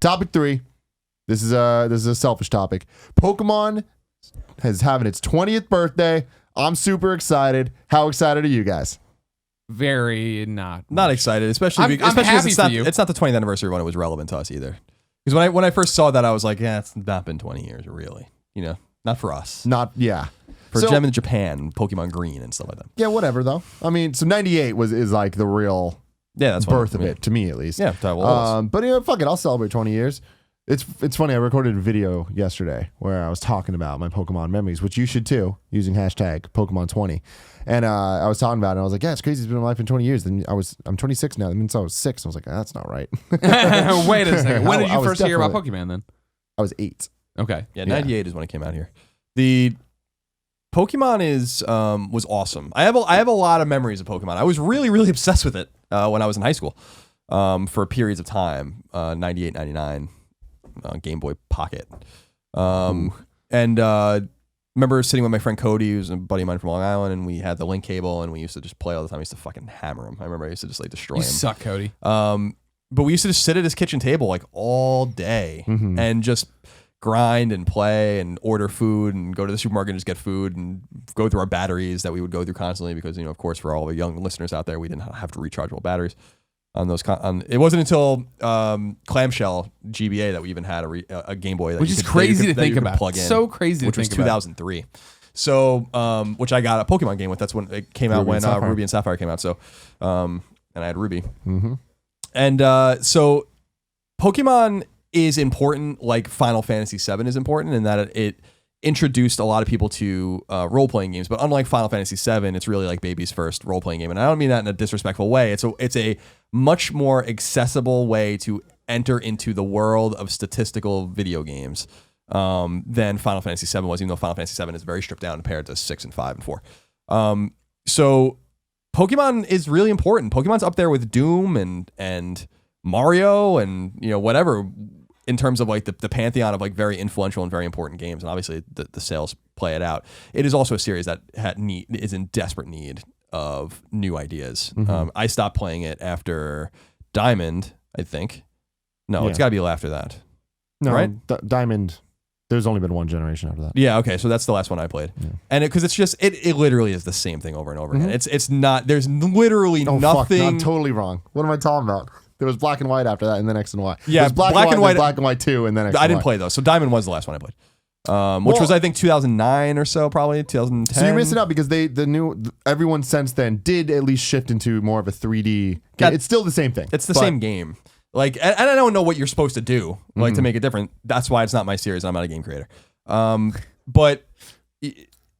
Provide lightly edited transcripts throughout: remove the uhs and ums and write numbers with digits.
topic 3. This is a selfish topic. Pokemon is having its 20th birthday. I'm super excited. How excited are you guys? Very not excited, especially I'm because happy it's not for you. it's not the 20th anniversary when it was relevant to us either. Because when I first saw that, I was like, yeah, it's not been 20 years, really. Not for us. For Gem in Japan, Pokemon Green and stuff like that. Yeah, whatever though. I mean, so 98 is like the real birth of it, to me at least. Yeah, but fuck it, I'll celebrate 20 years. It's funny, I recorded a video yesterday where I was talking about my Pokemon memories, which you should too, using hashtag Pokemon20. And I was talking about it, and I was like, yeah, it's crazy, it's been in my life in 20 years. Then I'm 26 now, that means I was 6. I was like, that's not right. Wait a second. When did you first hear about Pokemon then? I was 8. Okay. Yeah, 98 is when it came out here. The Pokemon was awesome. I have a lot of memories of Pokemon. I was really, really obsessed with it when I was in high school for periods of time, 98, 99. Game Boy Pocket. Remember sitting with my friend Cody, who's a buddy of mine from Long Island, and we had the link cable, and we used to just play all the time. I used to fucking hammer him. I remember I used to just like destroy him. You suck, Cody. But we used to just sit at his kitchen table like all day and just grind and play and order food and go to the supermarket and just get food and go through our batteries that we would go through constantly because, of course, for all the young listeners out there, we didn't have to rechargeable batteries. It wasn't until clamshell GBA that we even had a Game Boy, which is crazy to think about. Plug in, so crazy, which was 2003. So, which I got a Pokemon game with. That's when it came out when Ruby and Sapphire came out. So, and I had Ruby. And so, Pokemon is important, like Final Fantasy VII is important, in that it introduced a lot of people to role-playing games. But unlike Final Fantasy VII, it's really like baby's first role-playing game. And I don't mean that in a disrespectful way. It's a much more accessible way to enter into the world of statistical video games than Final Fantasy VII was, even though Final Fantasy VII is very stripped down compared to 6 and 5 and 4. So Pokemon is really important. Pokemon's up there with Doom and Mario and whatever, in terms of like the pantheon of like very influential and very important games. And obviously the sales play it out. It is also a series that is in desperate need of new ideas. I stopped playing it after Diamond, I think. No, it's got to be after that. No, right? Diamond, there's only been one generation after that. Yeah, okay, so that's the last one I played. Yeah. And because it's just, it literally is the same thing over and over again. It's not, there's literally nothing. Fuck, no, I'm totally wrong. What am I talking about? There was Black and White after that, and then X and Y. Yeah, it was Black and White, Black and White 2, and then X and Y. I didn't play those, so Diamond was the last one I played. Which was I think 2009 or so, probably 2010. So you're missing out because everyone since then did at least shift into more of a 3D game. It's still the same thing. It's the same game. Like, and I don't know what you're supposed to do, like to make it different. That's why it's not my series. I'm not a game creator. But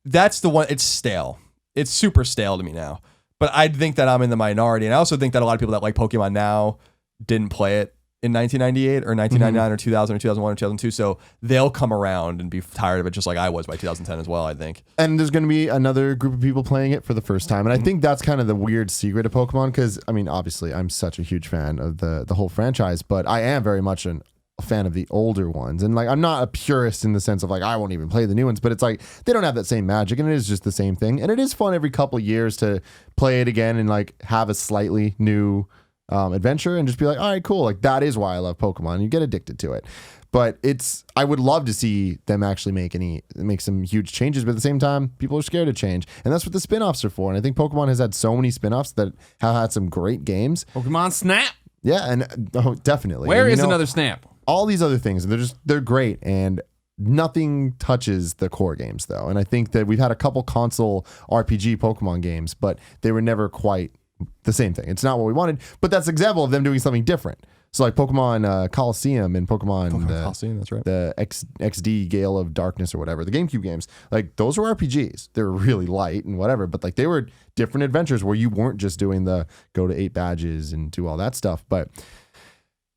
that's the one. It's stale. It's super stale to me now. But I think that I'm in the minority, and I also think that a lot of people that like Pokemon now didn't play it in 1998 or 1999 or 2000 or 2001 or 2002, so they'll come around and be tired of it just like I was by 2010 as well, I think. And there's going to be another group of people playing it for the first time, and I think that's kind of the weird secret of Pokemon, because, I mean, obviously, I'm such a huge fan of the whole franchise, but I am very much a fan of the older ones, and like I'm not a purist in the sense of like I won't even play the new ones, but it's like they don't have that same magic, and it is just the same thing, and it is fun every couple of years to play it again and like have a slightly new adventure and just be like, all right, cool, like that is why I love Pokemon. You get addicted to it. But I would love to see them actually make some huge changes, but at the same time, people are scared of change, and that's what the spin-offs are for. And I think Pokemon has had so many spin-offs that have had some great games. Pokemon Snap. Yeah, and definitely. Where is another Snap? All these other things, they're great, and nothing touches the core games though. And I think that we've had a couple console RPG Pokemon games, but they were never quite the same thing. It's not what we wanted, but that's an example of them doing something different. So like Pokemon Coliseum and Pokemon Coliseum, that's right. The XD Gale of Darkness or whatever, the GameCube games, like those were RPGs. They were really light and whatever, but like they were different adventures where you weren't just doing the go to 8 badges and do all that stuff. But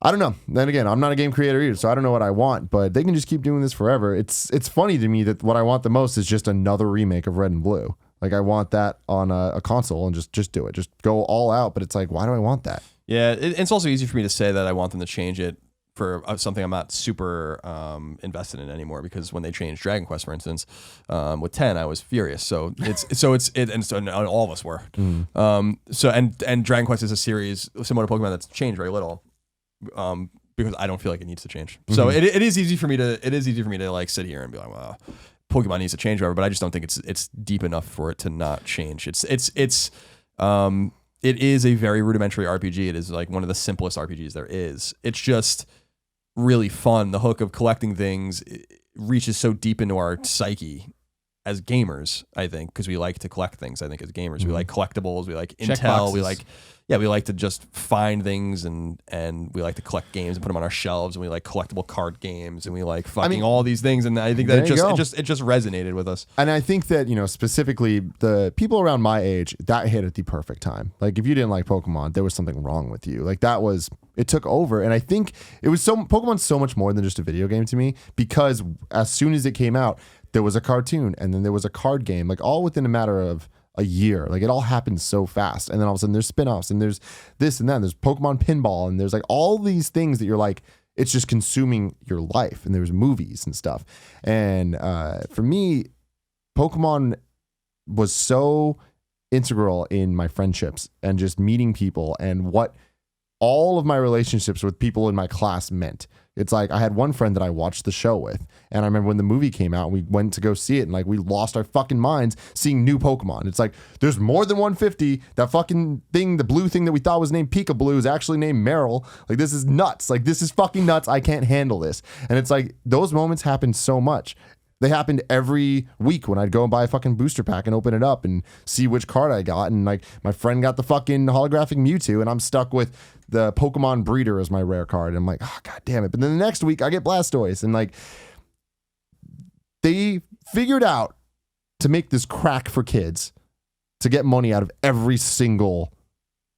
I don't know. Then again, I'm not a game creator either, so I don't know what I want, but they can just keep doing this forever. It's funny to me that what I want the most is just another remake of Red and Blue. Like I want that on a console and just do it. Just go all out. But it's like, why do I want that? Yeah, it's also easy for me to say that I want them to change it for something I'm not super invested in anymore, because when they changed Dragon Quest, for instance, with 10, I was furious. So and all of us were. So Dragon Quest is a series similar to Pokemon that's changed very little. because I don't feel like it needs to change. So it is easy for me to like sit here and be like, well, Pokemon needs to change, whatever. But I just don't think it's deep enough for it to not change. It is a very rudimentary RPG. It is like one of the simplest RPGs there is. It's just really fun. The hook of collecting things reaches so deep into our psyche as gamers, I think, because we like to collect things. I think as gamers, we like collectibles, we like Check intel, boxes. we like to just find things and we like to collect games and put them on our shelves, and we like collectible card games, and we like fucking all these things. And I think that it just resonated with us. And I think that, specifically the people around my age, that hit at the perfect time. Like if you didn't like Pokemon, there was something wrong with you. Like it took over. And I think Pokemon's so much more than just a video game to me, because as soon as it came out, there was a cartoon, and then there was a card game, like all within a matter of a year. Like it all happened so fast. And then all of a sudden there's spin-offs, and there's this and that, and there's Pokemon Pinball, and there's like all these things that you're like, it's just consuming your life. And there's movies and stuff. And for me, Pokemon was so integral in my friendships and just meeting people and what all of my relationships with people in my class meant. It's like I had one friend that I watched the show with, and I remember when the movie came out, we went to go see it, and like we lost our fucking minds seeing new Pokemon. It's like there's more than 150. That fucking thing, the blue thing that we thought was named Pika-Blue is actually named Meryl. Like this is nuts. Like this is fucking nuts. I can't handle this. And it's like those moments happen so much. They happened every week when I'd go and buy a fucking booster pack and open it up and see which card I got. And like my friend got the fucking holographic Mewtwo, and I'm stuck with the Pokemon Breeder as my rare card. And I'm like, oh, God damn it. But then the next week I get Blastoise, and like they figured out to make this crack for kids to get money out of every single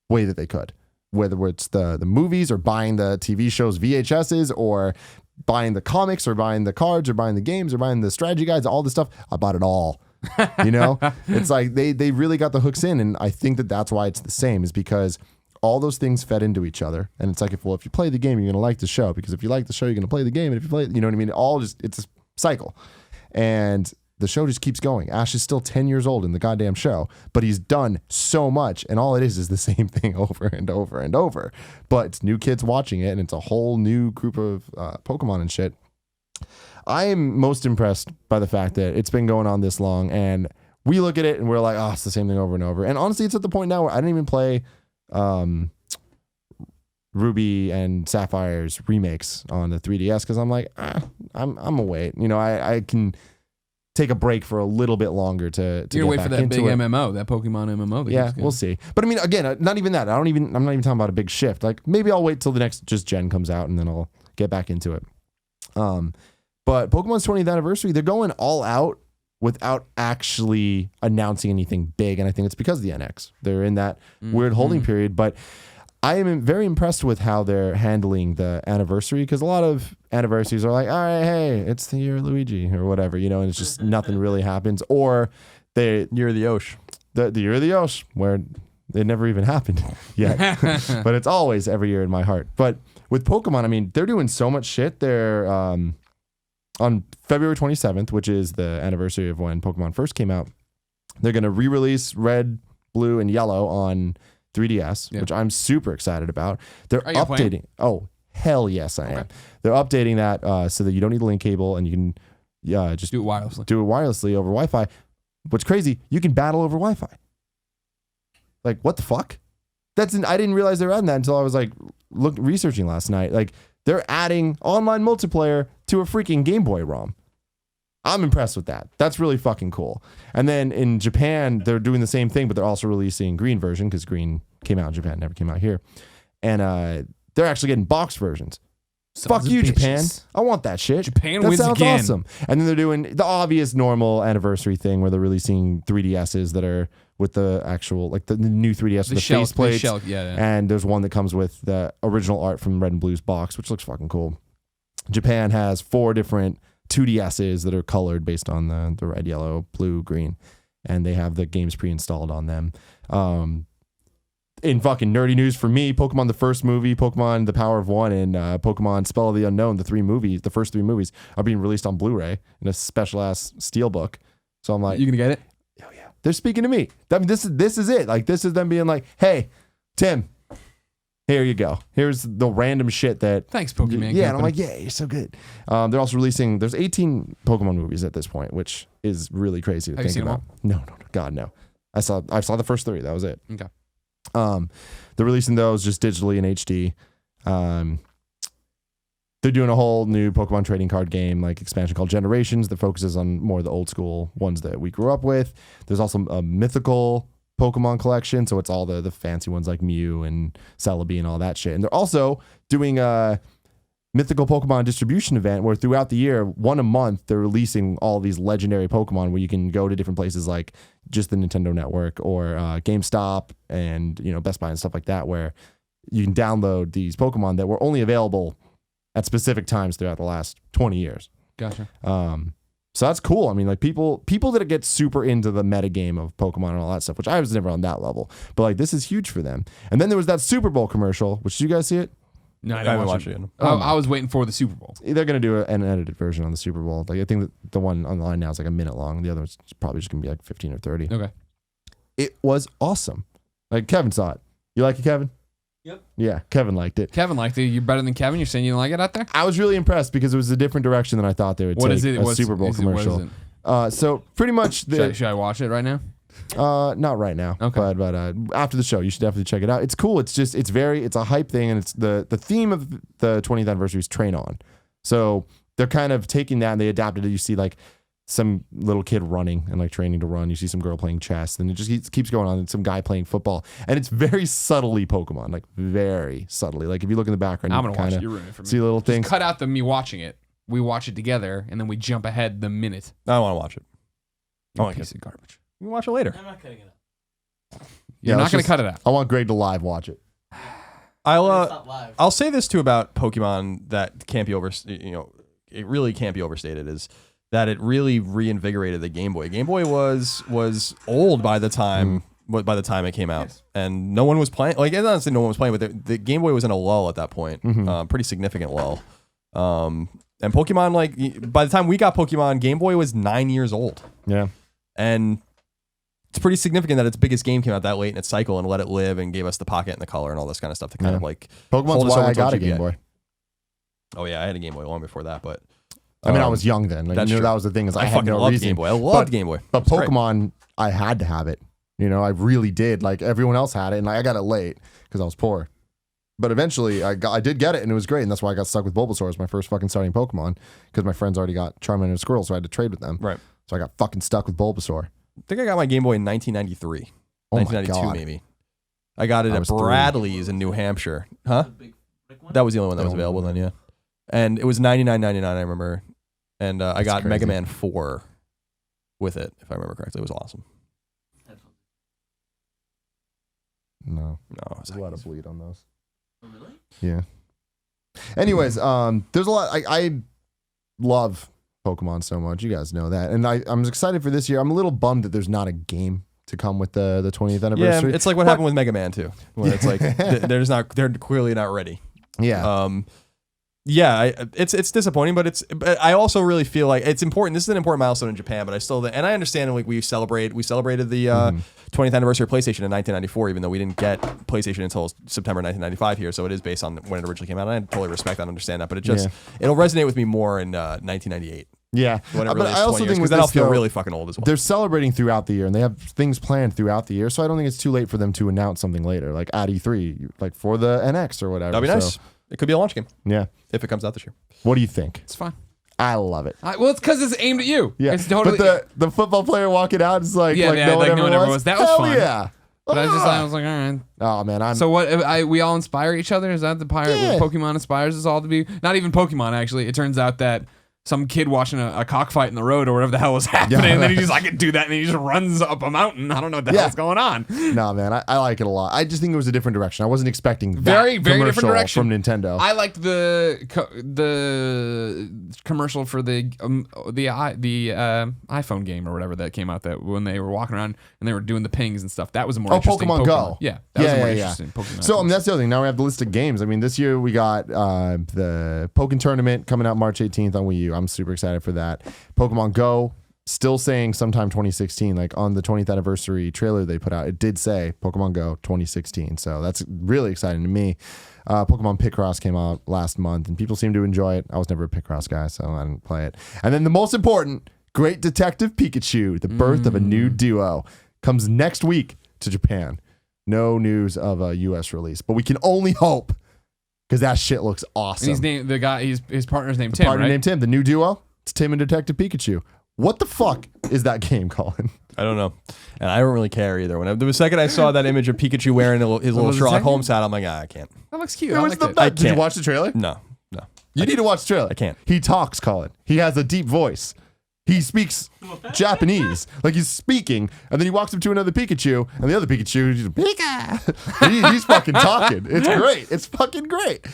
way that they could, whether it's the movies or buying the TV shows VHSs or buying the comics or buying the cards or buying the games or buying the strategy guides, all this stuff. I bought it all. It's like they really got the hooks in. And I think that that's why it's the same, is because all those things fed into each other. And it's like, if you play the game, you're going to like the show, because if you like the show, you're going to play the game. And if you play, you know what I mean? It's a cycle. And the show just keeps going. Ash is still 10 years old in the goddamn show, but he's done so much, and all it is the same thing over and over and over. But it's new kids watching it, and it's a whole new group of Pokemon and shit. I am most impressed by the fact that it's been going on this long, and we look at it and we're like, oh, it's the same thing over and over. And honestly, it's at the point now where I didn't even play Ruby and Sapphire's remakes on the 3DS, because I'm like, I'm gonna wait. I can take a break for a little bit longer to You're get wait back for that into big it. MMO, that Pokemon MMO. Yeah, we'll see. But I mean, again, not even that. I'm not even talking about a big shift. Like maybe I'll wait till the next just gen comes out, and then I'll get back into it. But Pokemon's 20th anniversary, they're going all out without actually announcing anything big, and I think it's because of the NX. They're in that weird holding period, but I am very impressed with how they're handling the anniversary, because a lot of anniversaries are like, all right, hey, it's the year of Luigi or whatever, and it's just nothing really happens. Or the Year of the Osh. The year of the Osh, where it never even happened yet. But it's always every year in my heart. But with Pokemon, I mean, they're doing so much shit. They're on February 27th, which is the anniversary of when Pokemon first came out. They're going to re-release Red, Blue, and Yellow on 3DS, which I'm super excited about. They're updating. Oh, hell yes, I am. They're updating that so that you don't need a link cable, and you can just do it wirelessly. Do it wirelessly over Wi-Fi. What's crazy, you can battle over Wi-Fi. Like, what the fuck? I didn't realize they were adding that until I was like researching last night. Like, they're adding online multiplayer to a freaking Game Boy ROM. I'm impressed with that. That's really fucking cool. And then in Japan, they're doing the same thing, but they're also releasing green version, because green came out in Japan, never came out here. And they're actually getting box versions. Fuck you, Japan. I want that shit. Japan that wins sounds again. Awesome. And then they're doing the obvious normal anniversary thing where they're releasing 3DSs that are with the actual, like the new 3DS with the faceplates. Yeah. And there's one that comes with the original art from Red and Blue's box, which looks fucking cool. Japan has 4 different 2DSs that are colored based on the red, yellow, blue, green, and they have the games pre-installed on them. In fucking nerdy news for me, Pokemon the first movie, Pokemon The Power of One, and Pokemon Spell of the Unknown, the first 3 movies are being released on Blu-ray in a special ass steelbook. So I'm like, you gonna get it? Oh yeah, they're speaking to me. I mean, this is it. Like, this is them being like, hey, Tim, Here you go. Here's the random shit that. Thanks, Pokemon. Yeah, and I'm like, yeah, you're so good. They're also releasing. There's 18 Pokemon movies at this point, which is really crazy to Have think you seen about. No, God, no. I saw the first 3. That was it. Okay. They're releasing those just digitally in HD. They're doing a whole new Pokemon trading card game like expansion called Generations that focuses on more of the old school ones that we grew up with. There's also a mythical Pokemon collection, so it's all the fancy ones like Mew and Celebi and all that shit. And they're also doing a mythical Pokemon distribution event where throughout the year, one a month, they're releasing all these legendary Pokemon where you can go to different places like just the Nintendo Network or GameStop and Best Buy and stuff like that, where you can download these Pokemon that were only available at specific times throughout the last 20 years. Gotcha. So that's cool. I mean, like people that get super into the meta game of Pokemon and all that stuff, which I was never on that level, but like this is huge for them. And then there was that Super Bowl commercial, which did you guys see it? No, I haven't watched it yet. I was waiting for the Super Bowl. They're going to do an edited version on the Super Bowl. Like I think that the one online now is like a minute long. The other one's probably just going to be like 15 or 30. Okay. It was awesome. Like Kevin saw it. You like it, Kevin? Yep. Yeah, Kevin liked it. Kevin liked it. You're better than Kevin. You're saying you don't like it out there? I was really impressed because it was a different direction than I thought they would What take is it? a Super Bowl commercial. What is it? So pretty much Should I watch it right now? not right now. Okay. But after the show, you should definitely check it out. It's cool. It's a hype thing, and it's the theme of the 20th anniversary is Train On. So they're kind of taking that and they adapted it. You see like some little kid running and like training to run. You see some girl playing chess, and it just keeps going on. And some guy playing football, and it's very subtly Pokemon, like very subtly. Like if you look in the background, I'm you gonna can watch it. kind You're of ruining it for me. see little things. Just cut out me watching it. We watch it together, and then we jump ahead the minute. I don't want to watch it. You piece of garbage. You can watch it later. I'm not cutting it up. You're not gonna cut it out. I want Greg to live watch it. It's not live. I'll say this too about Pokemon that can't be it really can't be overstated is that it really reinvigorated the Game Boy. Game Boy was old by the time it came out, and no one was playing. Like, it's not to say no one was playing, but the Game Boy was in a lull at that point, pretty significant lull. And Pokemon, like by the time we got Pokemon, Game Boy was 9 years old. Yeah, and it's pretty significant that its biggest game came out that late in its cycle and let it live and gave us the pocket and the color and all this kind of stuff to kind of like Pokemon's hold us why over I till got a GBA. Game Boy. Oh yeah, I had a Game Boy long before that, but I mean, I was young then. Like, that's you know, true. that was the thing. Is I had fucking no loved reason. Game Boy. I loved Game Boy. But It's great. Pokemon, I had to have it. You know, I really did. Like everyone else had it, and I got it late because I was poor. But eventually, I did get it, and it was great. And that's why I got stuck with Bulbasaur as my first fucking starting Pokemon, because my friends already got Charmander and Squirtle, so I had to trade with them. Right. So I got fucking stuck with Bulbasaur. I think I got my Game Boy in 1993. Oh my 1992 God. maybe. I got it I at was 3. Bradley's in New Hampshire. Huh? The big brick one? That was the only one that was available then, yeah. And it was $99.99, I remember. And I That's got crazy. Mega Man 4 with it, if I remember correctly. It was awesome. Headphones. No, No, it was there's a lot of bleed on those. Oh, really? Yeah. Anyways, there's a lot. I love Pokemon so much. You guys know that, and I'm excited for this year. I'm a little bummed that there's not a game to come with the 20th Yeah, anniversary. it's like what happened with Mega Man too. When it's like they're clearly not ready. Yeah. It's disappointing, but I also really feel like it's important. This is an important milestone in Japan, but I understand like we celebrated the 20th anniversary of PlayStation in 1994, even though we didn't get PlayStation until September 1995 here. So it is based on when it originally came out. And I totally respect that and understand that, but it'll resonate with me more in 1998. Yeah, When it but really I also think because with then I'll this, feel though, really fucking old as well. they're celebrating throughout the year, and they have things planned throughout the year. So I don't think it's too late for them to announce something later, like at E3, like for the NX or whatever. That'd be nice. So, It could be a launch game yeah. if it comes out this year. What do you think? It's fine. I love it. Well, it's because it's aimed at you. Yeah, It's totally. but the football player walking out is like, Yeah, yeah, no one like no ever one ever was. was. That was Hell fun. yeah. but I was like, all right. Oh man, So what? We all inspire each other. Is that the pirate? Yeah. What Pokemon inspires us all to be? Not even Pokemon, actually. It turns out that some kid watching a cockfight in the road or whatever the hell was happening, and then he just like can do that, and he just runs up a mountain. I don't know what the hell's going on. No, man, I like it a lot. I just think it was a different direction. I wasn't expecting that Very different commercial direction from Nintendo. I liked the commercial for the iPhone game or whatever that came out, that when they were walking around and they were doing the pings and stuff. That was a more interesting Pokemon Go. Yeah, that was a more interesting Pokemon. So that's the other thing. Now we have the list of games. I mean, this year we got the Pokken Tournament coming out March 18th on Wii U. I'm super excited for that. Pokemon Go still saying sometime 2016, like on the 20th anniversary trailer they put out, it did say Pokemon Go 2016. So that's really exciting to me. Pokemon Picross came out last month and people seem to enjoy it. I was never a Picross guy, so I didn't play it. And then the most important, Great Detective Pikachu, the birth of a new duo, comes next week to Japan. No news of a US release, but we can only hope because that shit looks awesome. And he's named the guy. His partner's named The Tim. partner Right? named Tim. The new duo. It's Tim and Detective Pikachu. What the fuck is that game, Colin? I don't know, and I don't really care either. When the second I saw that image of Pikachu wearing his little was it Sherlock second? Holmes hat, I'm like, I can't. That looks cute. It I was like the it. best. Did you can't. watch the trailer? No. You need to watch the trailer. I can't. He talks, Colin. He has a deep voice. He speaks Japanese. Like he's speaking, and then he walks up to another Pikachu, and the other Pikachu, he's Pika. He's fucking talking. It's great. It's fucking great.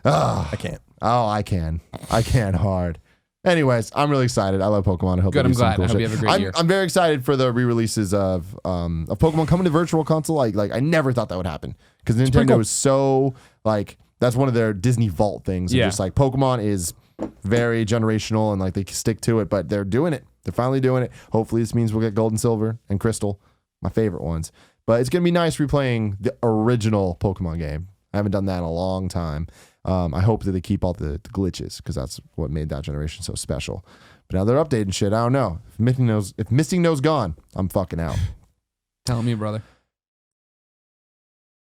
Oh, I can't. oh, I can. I can hard. Anyways, I'm really excited. I love Pokemon. I hope Good, they I'm do some glad. cool I hope shit. you have a great year. I'm very excited for the re-releases of Pokemon coming to Virtual Console. Like I never thought that would happen because Nintendo cool. is so like that's one of their Disney Vault things. And Yeah. just like Pokemon is very generational and like they stick to it, but they're doing it. They're finally doing it. Hopefully this means we'll get Gold and Silver and Crystal, my favorite ones. But it's gonna be nice replaying the original Pokemon game. I haven't done that in a long time. I hope that they keep all the glitches because that's what made that generation so special. But now they're updating shit. I don't know. If Missing Nose gone, I'm fucking out. Tell me, brother.